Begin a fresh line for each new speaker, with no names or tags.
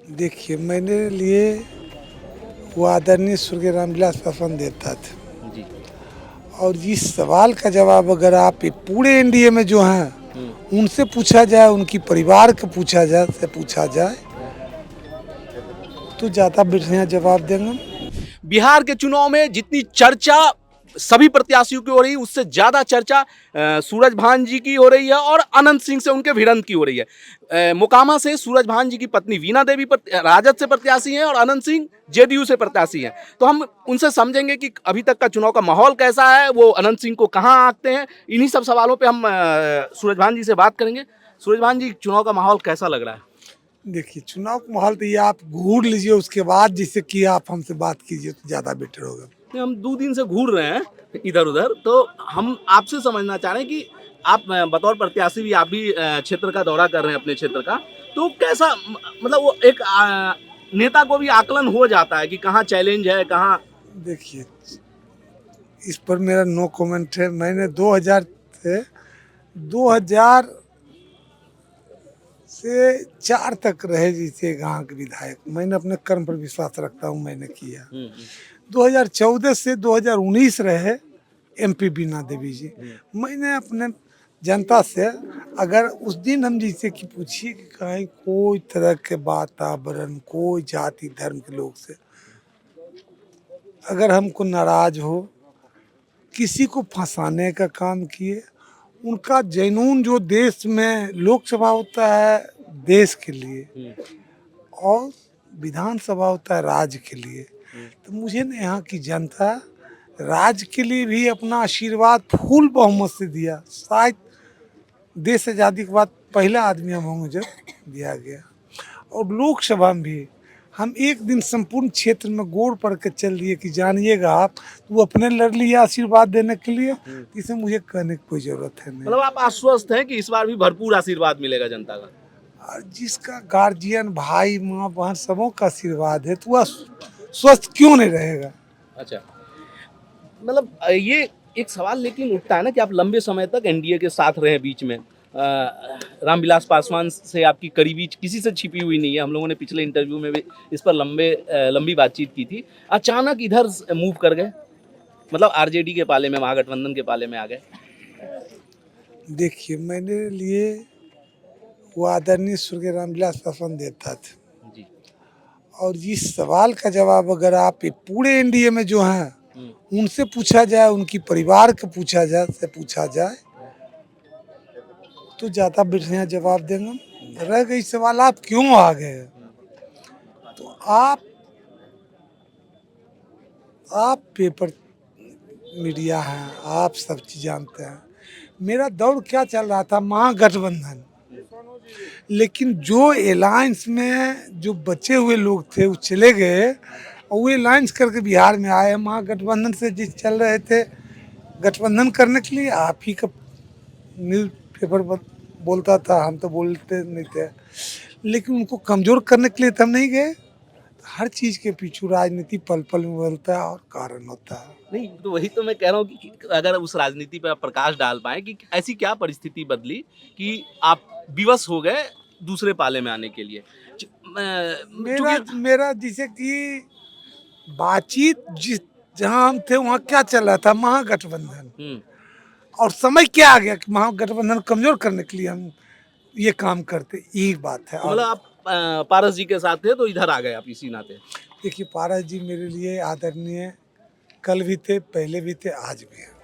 देखिए, मेरे लिए वो आदरणीय स्वर्गीय रामविलास पासवान देवता थे।
जी।
और इस सवाल का जवाब अगर आप ये पूरे एनडीए में जो हैं, उनसे पूछा जाए, उनकी परिवार को पूछा जाए, तो ज़्यादा बढ़िया जवाब देंगे।
बिहार के चुनाव में जितनी चर्चा सभी प्रत्याशियों की हो रही है, उससे ज्यादा चर्चा सूरज भान जी की हो रही है और अनंत सिंह से उनके भिड़ंत की हो रही है। मोकामा से सूरज भान जी की पत्नी वीणा देवी राजद से प्रत्याशी हैं और अनंत सिंह जेडीयू से प्रत्याशी हैं। तो हम उनसे समझेंगे कि अभी तक का चुनाव का माहौल कैसा है, वो अनंत सिंह को कहाँ आंकते हैं। इन्हीं सब सवालों पे हम सूरज भान जी से बात करेंगे। सूरज भान जी, चुनाव का माहौल कैसा लग रहा है?
देखिए, चुनाव का माहौल तो ये आप घूर लीजिए, उसके बाद जिससे कि आप हमसे बात कीजिए तो ज़्यादा बेटर होगा।
नहीं, हम 2 दिन से घूर रहे हैं इधर-उधर, तो हम आपसे समझना चाह रहे हैं कि आप बतौर प्रत्याशी भी आप भी क्षेत्र का दौरा कर रहे हैं अपने क्षेत्र का, तो कैसा मतलब वो एक नेता को भी आकलन हो जाता है कि कहाँ चैलेंज है, कहाँ।
देखिए, इस पर मेरा नो कमेंट है। मैंने 2000 से 4 तक रहे जिसे गांव के विधायक। मैंने अपने कर्म पर विश्वास रखता हूँ, मैंने किया। 2014 से 2019 रहे एमपी बीना देवी जी। मैंने अपने जनता से, अगर उस दिन हम जिसे कि पूछिए कि कहीं कोई तरह के वातावरण, कोई जाति धर्म के लोग से अगर हमको नाराज हो, किसी को फंसाने का काम किए, उनका जुनून जो देश में लोकसभा होता है देश के लिए और विधानसभा होता है राज्य के लिए, तो मुझे ना यहाँ की जनता राज्य के लिए भी अपना आशीर्वाद फुल बहुमत से दिया। शायद देश आज़ादी के बाद पहला आदमी हम होंगे जब दिया गया। और लोकसभा में भी हम एक दिन संपूर्ण क्षेत्र में गोड़ पड़ के चल दिए कि जानिएगा आप, तो वो अपने लड़ लिया आशीर्वाद देने के लिए। इसे मुझे कहने की कोई ज़रूरत है नहीं।
मतलब आप आश्वस्त हैं कि इस बार भी भरपूर आशीर्वाद मिलेगा जनता का?
और जिसका गार्जियन, भाई, माँ, बहन सबों का आशीर्वाद है, तो वह स्वस्थ क्यों नहीं रहेगा।
अच्छा, मतलब ये एक सवाल लेकिन उठता है ना कि आप लंबे समय तक एनडीए के साथ रहे बीच में। रामविलास पासवान से आपकी करीबी किसी से छिपी हुई नहीं है। हम लोगों ने पिछले इंटरव्यू में भी इस पर लंबी बातचीत की थी। अचानक इधर मूव कर गए, मतलब आरजेडी के पाले में, महागठबंधन के पाले में आ गए।
देखिए, मेरे लिए वो आदरणीय स्वर्गीय रामविलास पासवान देवता थे।
जी।
और इस सवाल का जवाब अगर आप ये पूरे एनडीए में जो हैं, उनसे पूछा जाए, उनकी परिवार को पूछा जाए, तो ज़्यादा बढ़िया जवाब देंगे। रह गई सवाल आप क्यों आ गए, तो आप पेपर मीडिया हैं, आप सब चीज़ जानते हैं। मेरा दौर क्या चल रहा था, महागठबंधन। लेकिन जो अलायंस में जो बचे हुए लोग थे वो चले गए, और वो अलायंस करके बिहार में आए। महागठबंधन से जिस चल रहे थे गठबंधन करने के लिए, आप ही का न्यूज़ पेपर बोलता था, हम तो बोलते नहीं थे। लेकिन उनको कमज़ोर करने के लिए तो हम नहीं गए। हर चीज़ के पीछे राजनीति पल पल में बदलता है और कारण होता है।
नहीं, तो वही तो मैं कह रहा हूँ कि अगर उस राजनीति पे आप प्रकाश डाल पाएँ कि ऐसी क्या परिस्थिति बदली कि आप विवश हो गए दूसरे पाले में आने के लिए?
मेरा जिसे कि बातचीत जहाँ हम थे वहाँ क्या चल रहा था, महागठबंधन। और समय क्या आ गया कि महागठबंधन कमजोर करने के लिए हम ये काम करते, यही बात है।
तो मतलब आप पारस जी के साथ थे तो इधर आ गए आप इसी नाते?
देखिए, पारस जी मेरे लिए आदरणीय कल भी थे, पहले भी थे, आज भी हैं।